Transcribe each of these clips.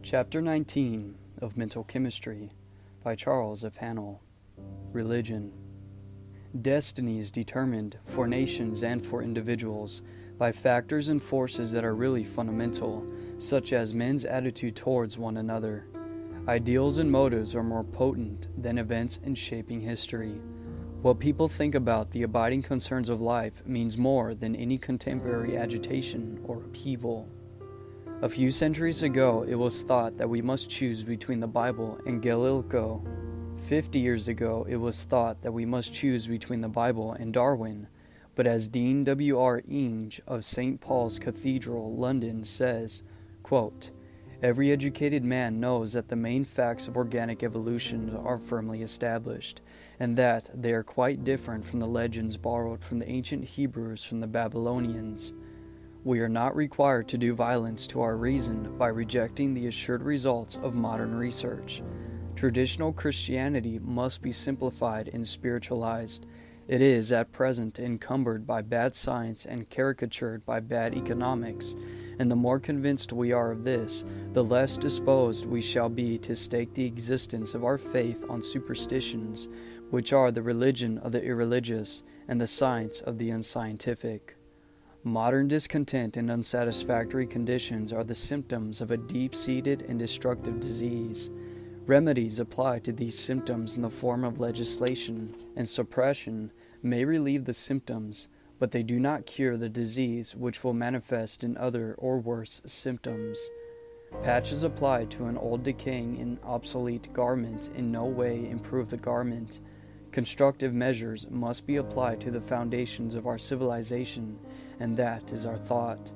Chapter 19 of Mental Chemistry by Charles F. Haanel. Religion. Destiny is determined for nations and for individuals by factors and forces that are really fundamental, such as men's attitude towards one another. Ideals and motives are more potent than events in shaping history. What people think about the abiding concerns of life means more than any contemporary agitation or upheaval. A few centuries ago, it was thought that we must choose between the Bible and Galileo. 50 years ago, it was thought that we must choose between the Bible and Darwin. But as Dean W.R. Inge of St. Paul's Cathedral, London, says, quote, "Every educated man knows that the main facts of organic evolution are firmly established, and that they are quite different from the legends borrowed from the ancient Hebrews from the Babylonians. We are not required to do violence to our reason by rejecting the assured results of modern research. Traditional Christianity must be simplified and spiritualized. It is at present encumbered by bad science and caricatured by bad economics, and the more convinced we are of this, the less disposed we shall be to stake the existence of our faith on superstitions, which are the religion of the irreligious and the science of the unscientific. Modern discontent and unsatisfactory conditions are the symptoms of a deep-seated and destructive disease. Remedies applied to these symptoms in the form of legislation and suppression may relieve the symptoms, but they do not cure the disease, which will manifest in other or worse symptoms. Patches applied to an old, decaying, and obsolete garment in no way improve the garment. Constructive measures must be applied to the foundations of our civilization, and that is our thought.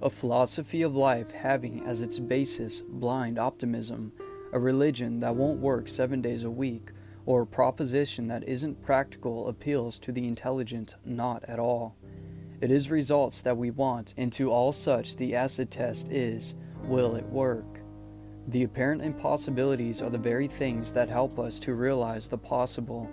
A philosophy of life having as its basis blind optimism, a religion that won't work 7 days a week, or a proposition that isn't practical appeals to the intelligent not at all. It is results that we want, and to all such the acid test is, will it work? The apparent impossibilities are the very things that help us to realize the possible.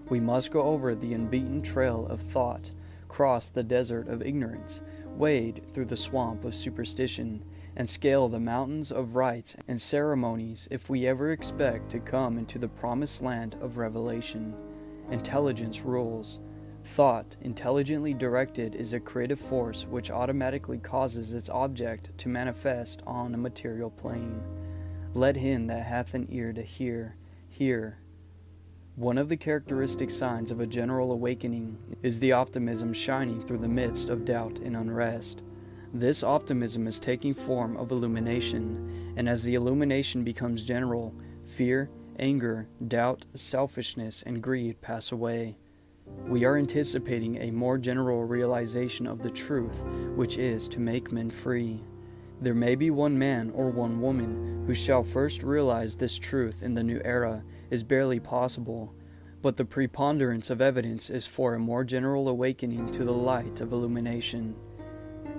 We must go over the unbeaten trail of thought, cross the desert of ignorance, wade through the swamp of superstition, and scale the mountains of rites and ceremonies if we ever expect to come into the promised land of revelation. Intelligence rules. Thought, intelligently directed, is a creative force which automatically causes its object to manifest on a material plane. Let him that hath an ear to hear, hear. One of the characteristic signs of a general awakening is the optimism shining through the midst of doubt and unrest. This optimism is taking form of illumination, and as the illumination becomes general, fear, anger, doubt, selfishness, and greed pass away. We are anticipating a more general realization of the truth, which is to make men free. There may be one man or one woman who shall first realize this truth in the new era is barely possible, but the preponderance of evidence is for a more general awakening to the light of illumination.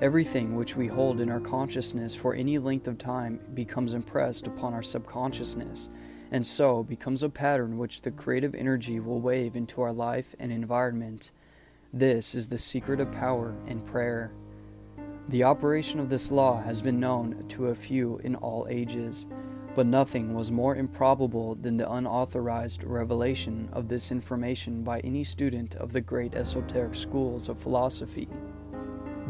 Everything which we hold in our consciousness for any length of time becomes impressed upon our subconsciousness, and so becomes a pattern which the creative energy will wave into our life and environment. This is the secret of power and prayer. The operation of this law has been known to a few in all ages, but nothing was more improbable than the unauthorized revelation of this information by any student of the great esoteric schools of philosophy.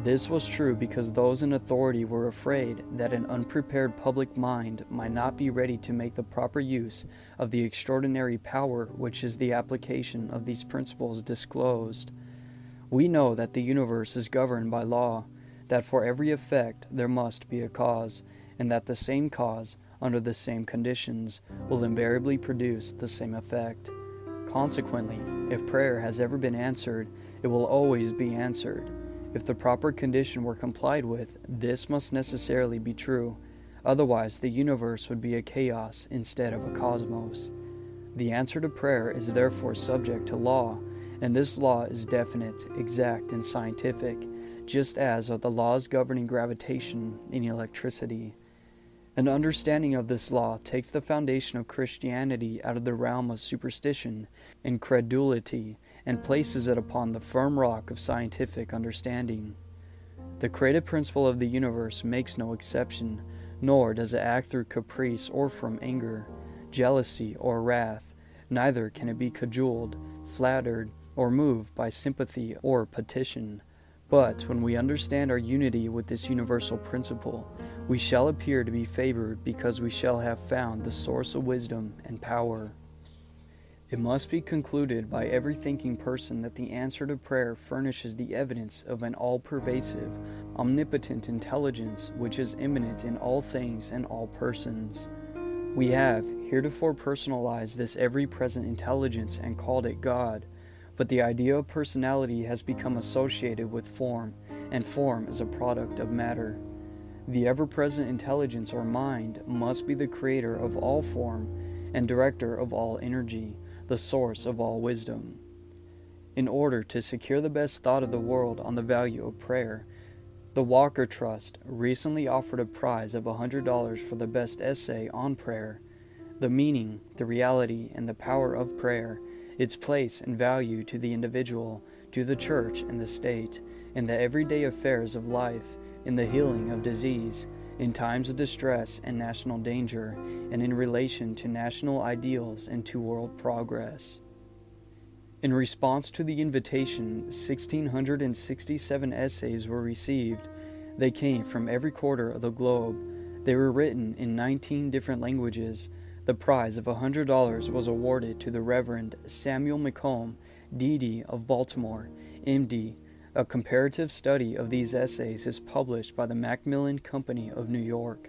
This was true because those in authority were afraid that an unprepared public mind might not be ready to make the proper use of the extraordinary power which is the application of these principles disclosed. We know that the universe is governed by law, that for every effect there must be a cause, and that the same cause, under the same conditions, will invariably produce the same effect. Consequently, if prayer has ever been answered, it will always be answered. If the proper condition were complied with, this must necessarily be true. Otherwise, the universe would be a chaos instead of a cosmos. The answer to prayer is therefore subject to law, and this law is definite, exact, and scientific, just as are the laws governing gravitation and electricity. An understanding of this law takes the foundation of Christianity out of the realm of superstition and credulity and places it upon the firm rock of scientific understanding. The creative principle of the universe makes no exception, nor does it act through caprice or from anger, jealousy, or wrath. Neither can it be cajoled, flattered, or moved by sympathy or petition. But when we understand our unity with this universal principle, we shall appear to be favored because we shall have found the source of wisdom and power. It must be concluded by every thinking person that the answer to prayer furnishes the evidence of an all-pervasive, omnipotent intelligence which is immanent in all things and all persons. We have heretofore personalized this ever-present intelligence and called it God, but the idea of personality has become associated with form, and form is a product of matter. The ever-present intelligence or mind must be the creator of all form and director of all energy, the source of all wisdom. In order to secure the best thought of the world on the value of prayer, the Walker Trust recently offered a prize of $100 for the best essay on prayer, the meaning, the reality, and the power of prayer, its place and value to the individual, to the church and the state, in the everyday affairs of life, in the healing of disease, in times of distress and national danger, and in relation to national ideals and to world progress. In response to the invitation, 1,667 essays were received. They came from every quarter of the globe. They were written in 19 different languages. The prize of $100 was awarded to the Reverend Samuel McComb, D.D. of Baltimore, M.D. A comparative study of these essays is published by the Macmillan Company of New York.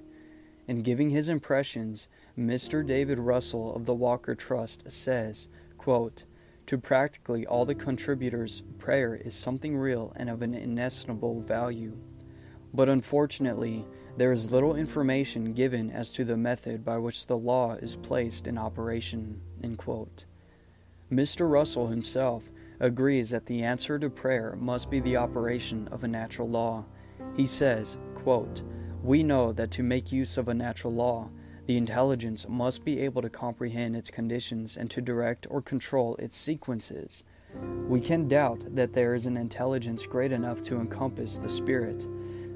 In giving his impressions, Mr. David Russell of the Walker Trust says, quote, "To practically all the contributors, prayer is something real and of an inestimable value. But unfortunately, there is little information given as to the method by which the law is placed in operation." End quote. Mr. Russell himself agrees that the answer to prayer must be the operation of a natural law. He says, quote, "We know that to make use of a natural law, the intelligence must be able to comprehend its conditions and to direct or control its sequences. We can doubt that there is an intelligence great enough to encompass the spirit.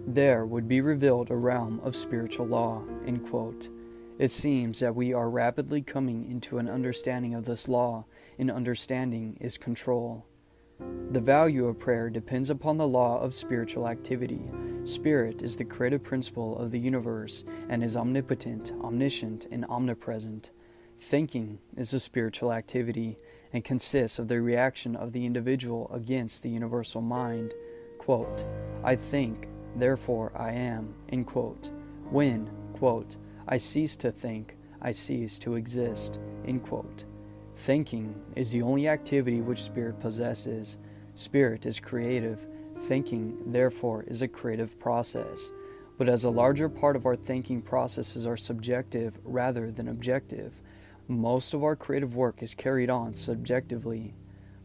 There would be revealed a realm of spiritual law." End quote. It seems that we are rapidly coming into an understanding of this law, and understanding is control. The value of prayer depends upon the law of spiritual activity. Spirit is the creative principle of the universe and is omnipotent, omniscient, and omnipresent. Thinking is a spiritual activity and consists of the reaction of the individual against the universal mind. Quote, "I think, therefore I am." End quote. When, quote, "I cease to think, I cease to exist." End quote. Thinking is the only activity which spirit possesses. Spirit is creative. Thinking, therefore, is a creative process. But as a larger part of our thinking processes are subjective rather than objective, most of our creative work is carried on subjectively.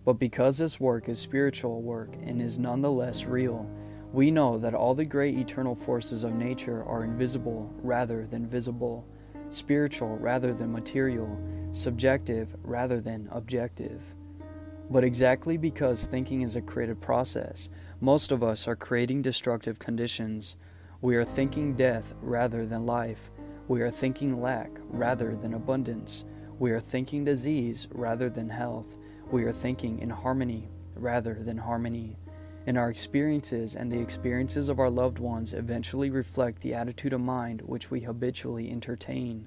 But because this work is spiritual work and is nonetheless real, we know that all the great eternal forces of nature are invisible rather than visible, spiritual rather than material, subjective rather than objective. But exactly because thinking is a creative process, most of us are creating destructive conditions. We are thinking death rather than life. We are thinking lack rather than abundance. We are thinking disease rather than health. We are thinking inharmony rather than harmony. And our experiences and the experiences of our loved ones eventually reflect the attitude of mind which we habitually entertain.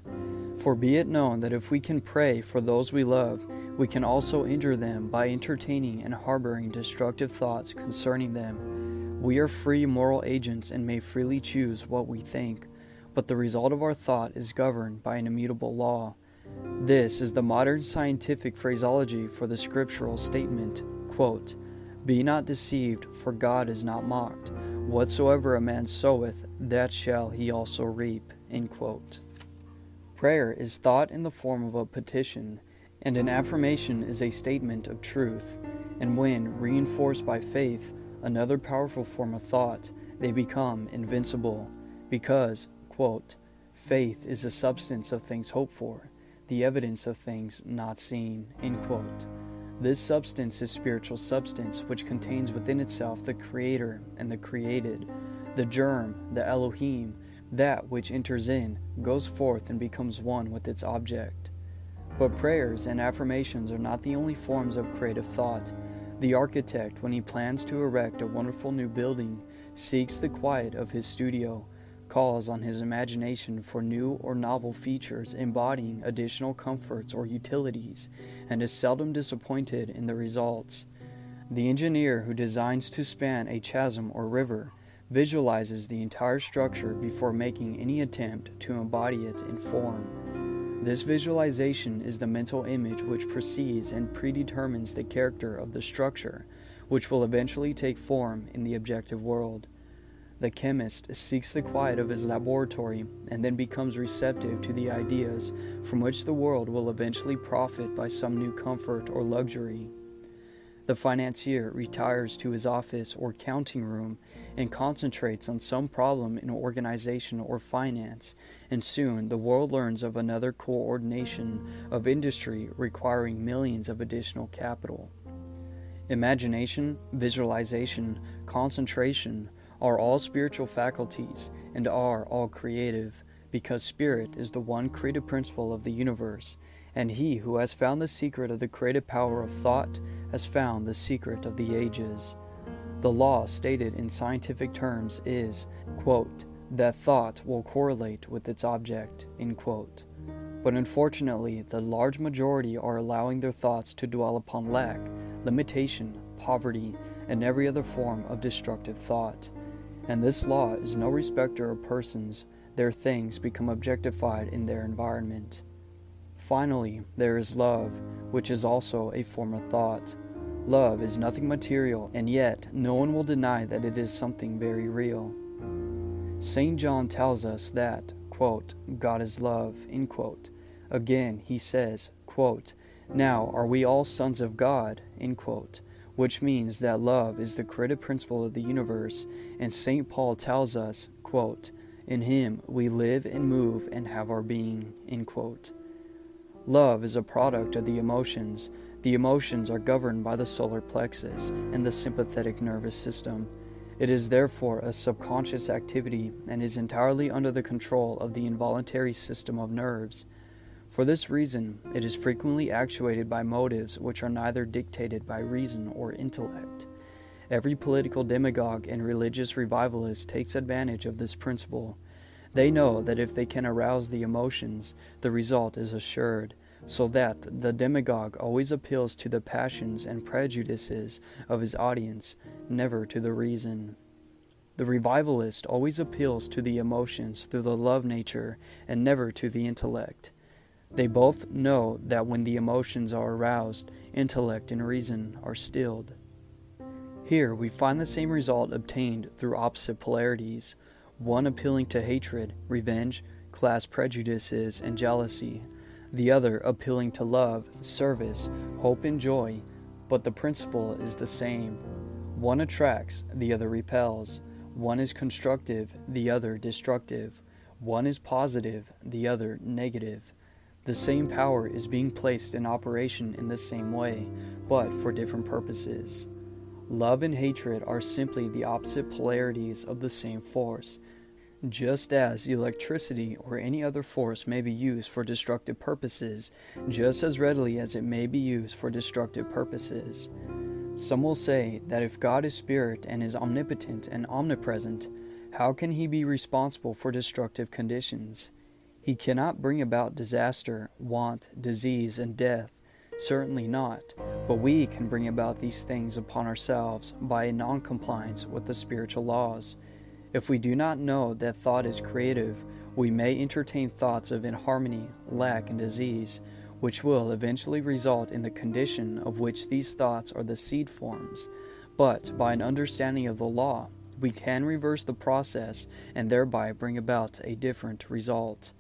For be it known that if we can pray for those we love, we can also injure them by entertaining and harboring destructive thoughts concerning them. We are free moral agents and may freely choose what we think, but the result of our thought is governed by an immutable law. This is the modern scientific phraseology for the scriptural statement, quote, "Be not deceived, for God is not mocked. Whatsoever a man soweth, that shall he also reap." End quote. Prayer is thought in the form of a petition, and an affirmation is a statement of truth. And when reinforced by faith, another powerful form of thought, they become invincible, because, quote, "Faith is the substance of things hoped for, the evidence of things not seen." End quote. This substance is spiritual substance, which contains within itself the Creator and the created, the germ, the Elohim, That which enters in goes forth and becomes one with its object. But prayers and affirmations are not the only forms of creative thought. The architect, when he plans to erect a wonderful new building, seeks the quiet of his studio, calls on his imagination for new or novel features embodying additional comforts or utilities, and is seldom disappointed in the results. The engineer who designs to span a chasm or river visualizes the entire structure before making any attempt to embody it in form. This visualization is the mental image which precedes and predetermines the character of the structure, which will eventually take form in the objective world. The chemist seeks the quiet of his laboratory and then becomes receptive to the ideas from which the world will eventually profit by some new comfort or luxury. The financier retires to his office or counting room and concentrates on some problem in organization or finance, and soon the world learns of another coordination of industry requiring millions of additional capital. Imagination, visualization, concentration are all spiritual faculties and are all creative, because spirit is the one creative principle of the universe, and he who has found the secret of the creative power of thought has found the secret of the ages. The law stated in scientific terms is, quote, that thought will correlate with its object, end quote. But unfortunately, the large majority are allowing their thoughts to dwell upon lack, limitation, poverty, and every other form of destructive thought. And this law is no respecter of persons. Their things become objectified in their environment. Finally, there is love, which is also a form of thought. Love is nothing material, and yet no one will deny that it is something very real. St. John tells us that, quote, God is love, end quote. Again, he says, quote, now are we all sons of God, end quote, which means that love is the creative principle of the universe, and St. Paul tells us, quote, in him we live and move and have our being, end quote. Love is a product of the emotions. The emotions are governed by the solar plexus and the sympathetic nervous system. It is therefore a subconscious activity and is entirely under the control of the involuntary system of nerves. For this reason, it is frequently actuated by motives which are neither dictated by reason or intellect. Every political demagogue and religious revivalist takes advantage of this principle. They know that if they can arouse the emotions, the result is assured, so that the demagogue always appeals to the passions and prejudices of his audience, never to the reason. The revivalist always appeals to the emotions through the love nature and never to the intellect. They both know that when the emotions are aroused, intellect and reason are stilled. Here we find the same result obtained through opposite polarities, one appealing to hatred, revenge, class prejudices, and jealousy, the other appealing to love, service, hope, and joy, but the principle is the same. One attracts, the other repels. One is constructive, the other destructive. One is positive, the other negative. The same power is being placed in operation in the same way, but for different purposes. Love and hatred are simply the opposite polarities of the same force. Just as electricity or any other force may be used for destructive purposes, just as readily as it may be used for destructive purposes. Some will say that if God is spirit and is omnipotent and omnipresent, how can he be responsible for destructive conditions? He cannot bring about disaster, want, disease, and death. Certainly not, but we can bring about these things upon ourselves by a non-compliance with the spiritual laws. If we do not know that thought is creative, we may entertain thoughts of inharmony, lack, and disease, which will eventually result in the condition of which these thoughts are the seed forms. But by an understanding of the law, we can reverse the process and thereby bring about a different result.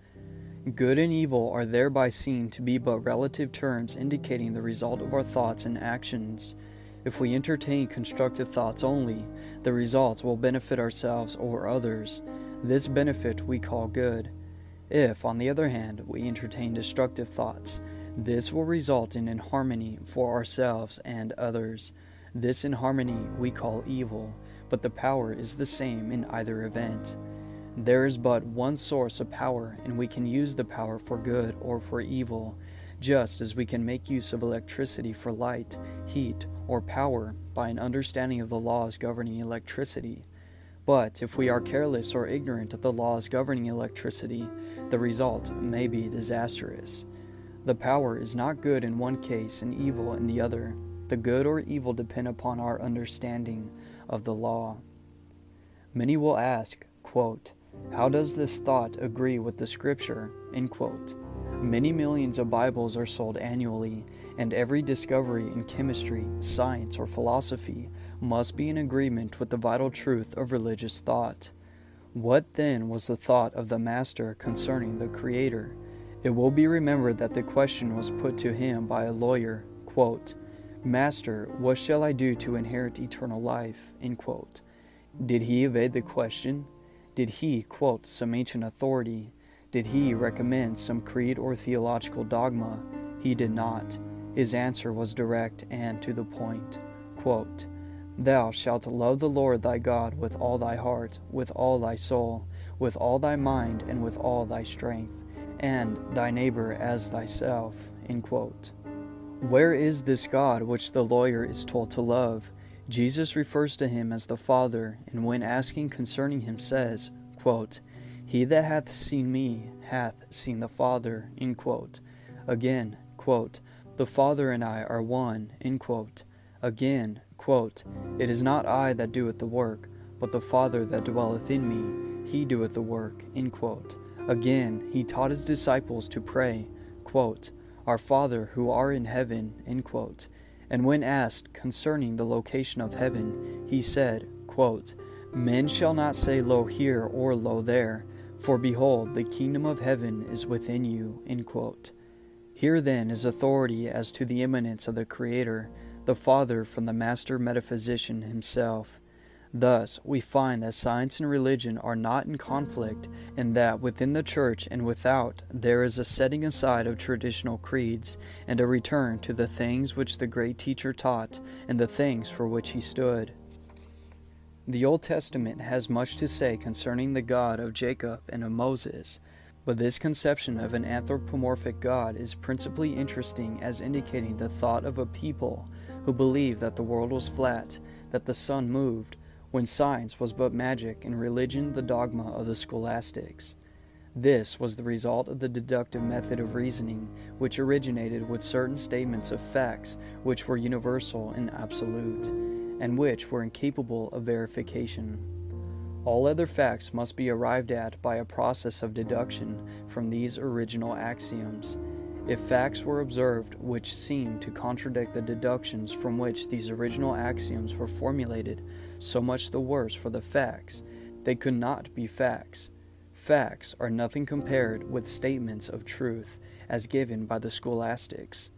Good and evil are thereby seen to be but relative terms indicating the result of our thoughts and actions. If we entertain constructive thoughts only, the results will benefit ourselves or others. This benefit we call good. If, on the other hand, we entertain destructive thoughts, this will result in inharmony for ourselves and others. This inharmony we call evil, but the power is the same in either event. There is but one source of power, and we can use the power for good or for evil, just as we can make use of electricity for light, heat, or power by an understanding of the laws governing electricity. But if we are careless or ignorant of the laws governing electricity, the result may be disastrous. The power is not good in one case and evil in the other. The good or evil depend upon our understanding of the law. Many will ask, quote, "How does this thought agree with the scripture?" End quote. Many millions of Bibles are sold annually, and every discovery in chemistry, science, or philosophy must be in agreement with the vital truth of religious thought. What then was the thought of the Master concerning the Creator? It will be remembered that the question was put to him by a lawyer, quote, "Master, what shall I do to inherit eternal life?" End quote. Did he evade the question? Did he quote some ancient authority? Did he recommend some creed or theological dogma? He did not. His answer was direct and to the point. Quote, "Thou shalt love the Lord thy God with all thy heart, with all thy soul, with all thy mind, and with all thy strength, and thy neighbor as thyself." End quote. Where is this God which the lawyer is told to love? Jesus refers to him as the Father, and when asking concerning him says, quote, "He that hath seen me hath seen the Father." End quote. Again, quote, "The Father and I are one." End quote. Again, quote, "It is not I that doeth the work, but the Father that dwelleth in me, he doeth the work." End quote. Again, he taught his disciples to pray, quote, "Our Father who art in heaven." End quote. And when asked concerning the location of heaven, he said, quote, "Men shall not say, Lo here or Lo there, for behold, the kingdom of heaven is within you." End quote. Here then is authority as to the immanence of the Creator, the Father, from the master metaphysician himself. Thus, we find that science and religion are not in conflict, and that within the church and without there is a setting aside of traditional creeds, and a return to the things which the great teacher taught, and the things for which he stood. The Old Testament has much to say concerning the God of Jacob and of Moses, but this conception of an anthropomorphic God is principally interesting as indicating the thought of a people who believed that the world was flat, that the sun moved, when science was but magic and religion the dogma of the scholastics. This was the result of the deductive method of reasoning, which originated with certain statements of facts which were universal and absolute, and which were incapable of verification. All other facts must be arrived at by a process of deduction from these original axioms. If facts were observed which seemed to contradict the deductions from which these original axioms were formulated, so much the worse for the facts. They could not be facts. Facts are nothing compared with statements of truth as given by the scholastics.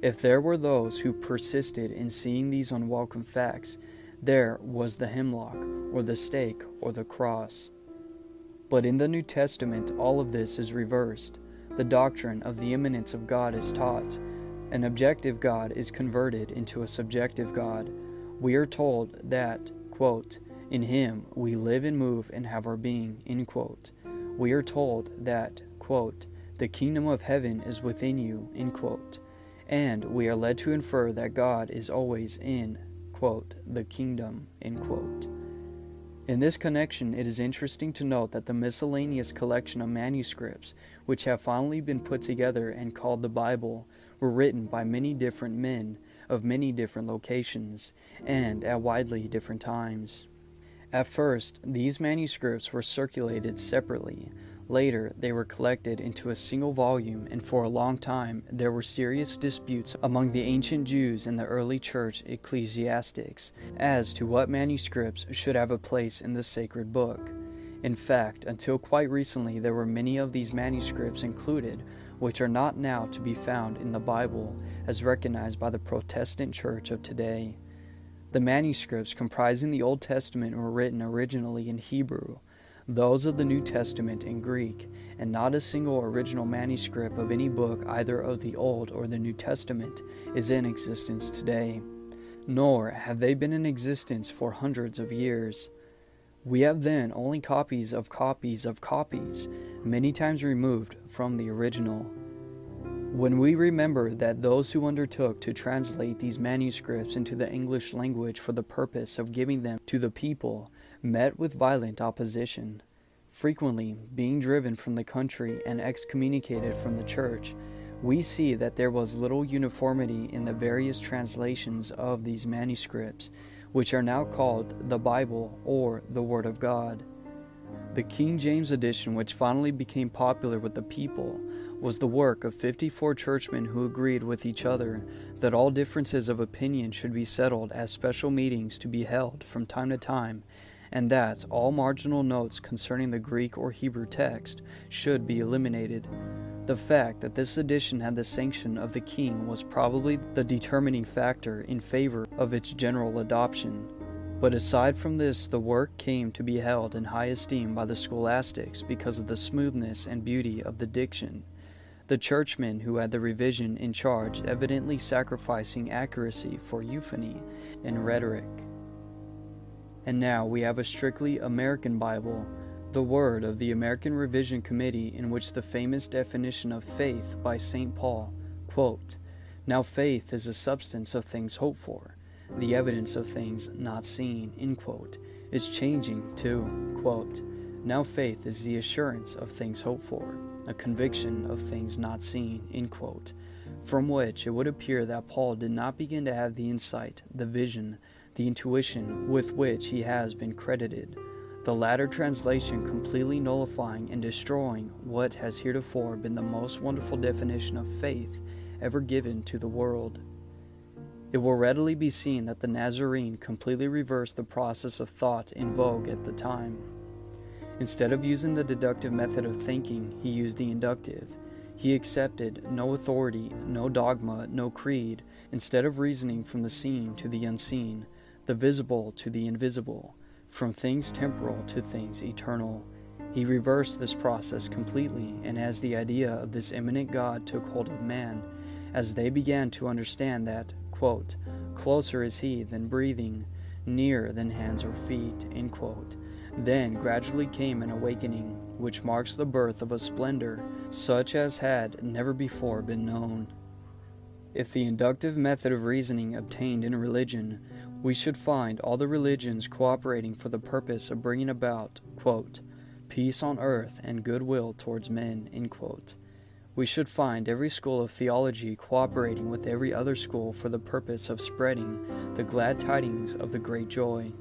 If there were those who persisted in seeing these unwelcome facts, there was the hemlock, or the stake, or the cross. But in the New Testament, all of this is reversed. The doctrine of the immanence of God is taught. An objective God is converted into a subjective God. We are told that, quote, "In him we live and move and have our being." End quote. We are told that, quote, "The kingdom of heaven is within you." End quote. And we are led to infer that God is always in, quote, "the kingdom." End quote. In this connection, it is interesting to note that the miscellaneous collection of manuscripts, which have finally been put together and called the Bible, were written by many different men of many different locations and at widely different times. At first, these manuscripts were circulated separately. Later, they were collected into a single volume, and for a long time there were serious disputes among the ancient Jews and the early church ecclesiastics as to what manuscripts should have a place in the sacred book. In fact, until quite recently there were many of these manuscripts included which are not now to be found in the Bible as recognized by the Protestant church of today. The manuscripts comprising the Old Testament were written originally in Hebrew, those of the New Testament in Greek, and not a single original manuscript of any book either of the Old or the New Testament is in existence today, nor have they been in existence for hundreds of years. We have then only copies of copies of copies, many times removed from the original. When we remember that those who undertook to translate these manuscripts into the English language for the purpose of giving them to the people met with violent opposition, frequently being driven from the country and excommunicated from the church, we see that there was little uniformity in the various translations of these manuscripts, which are now called the Bible or the Word of God. The King James edition, which finally became popular with the people, was the work of 54 churchmen who agreed with each other that all differences of opinion should be settled at special meetings to be held from time to time, and that all marginal notes concerning the Greek or Hebrew text should be eliminated. The fact that this edition had the sanction of the king was probably the determining factor in favor of its general adoption. But aside from this, the work came to be held in high esteem by the scholastics because of the smoothness and beauty of the diction, the churchmen who had the revision in charge evidently sacrificing accuracy for euphony and rhetoric. And now we have a strictly American Bible, the word of the American Revision Committee, in which the famous definition of faith by St. Paul, quote, "Now faith is the substance of things hoped for, the evidence of things not seen," end quote, is changing to, quote, "Now faith is the assurance of things hoped for, a conviction of things not seen," end quote, from which it would appear that Paul did not begin to have the insight, the vision, the intuition with which he has been credited, the latter translation completely nullifying and destroying what has heretofore been the most wonderful definition of faith ever given to the world. It will readily be seen that the Nazarene completely reversed the process of thought in vogue at the time. Instead of using the deductive method of thinking, he used the inductive. He accepted no authority, no dogma, no creed, instead of reasoning from the seen to the unseen, the visible to the invisible, from things temporal to things eternal. He reversed this process completely, and as the idea of this immanent God took hold of man, as they began to understand that, quote, "Closer is he than breathing, nearer than hands or feet," end quote, then gradually came an awakening, which marks the birth of a splendor such as had never before been known. If the inductive method of reasoning obtained in religion, we should find all the religions cooperating for the purpose of bringing about, quote, "peace on earth and goodwill towards men," end quote. We should find every school of theology cooperating with every other school for the purpose of spreading the glad tidings of the great joy,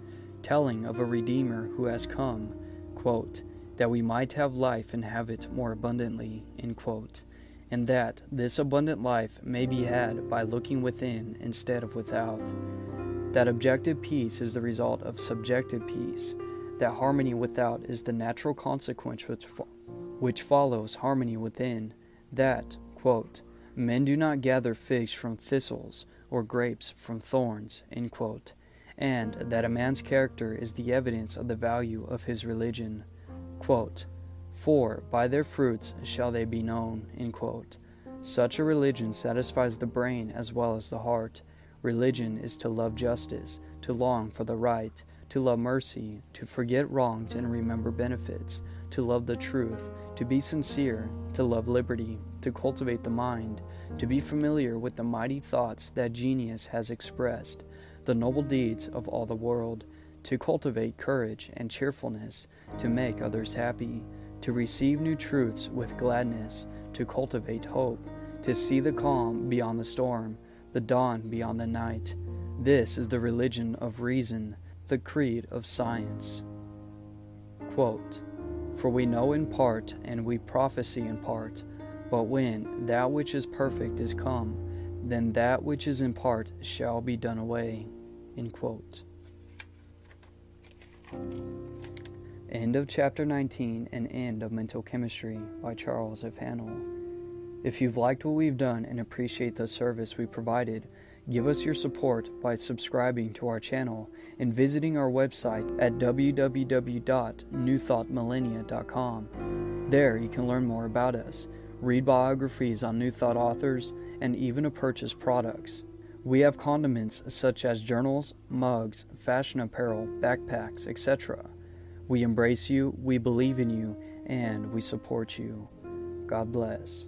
telling of a Redeemer who has come, quote, "that we might have life and have it more abundantly," end quote, and that this abundant life may be had by looking within instead of without. That objective peace is the result of subjective peace, that harmony without is the natural consequence which follows harmony within, that, quote, "men do not gather figs from thistles or grapes from thorns," end quote, and that a man's character is the evidence of the value of his religion, quote, "for by their fruits shall they be known," end quote. Such a religion satisfies the brain as well as the heart. Religion is to love justice, to long for the right, to love mercy, to forget wrongs and remember benefits, to love the truth, to be sincere, to love liberty, to cultivate the mind, to be familiar with the mighty thoughts that genius has expressed, the noble deeds of all the world, to cultivate courage and cheerfulness, to make others happy, to receive new truths with gladness, to cultivate hope, to see the calm beyond the storm, the dawn beyond the night. This is the religion of reason, the creed of science. Quote, "For we know in part, and we prophesy in part, but when that which is perfect is come, then that which is in part shall be done away." End quote. End of Chapter 19 and end of Mental Chemistry by Charles F. Haanel. If you've liked what we've done and appreciate the service we provided, give us your support by subscribing to our channel and visiting our website at www.newthoughtmillennia.com. There you can learn more about us, read biographies on New Thought authors, and even to purchase products. We have condiments such as journals, mugs, fashion apparel, backpacks, etc. We embrace you, we believe in you, and we support you. God bless.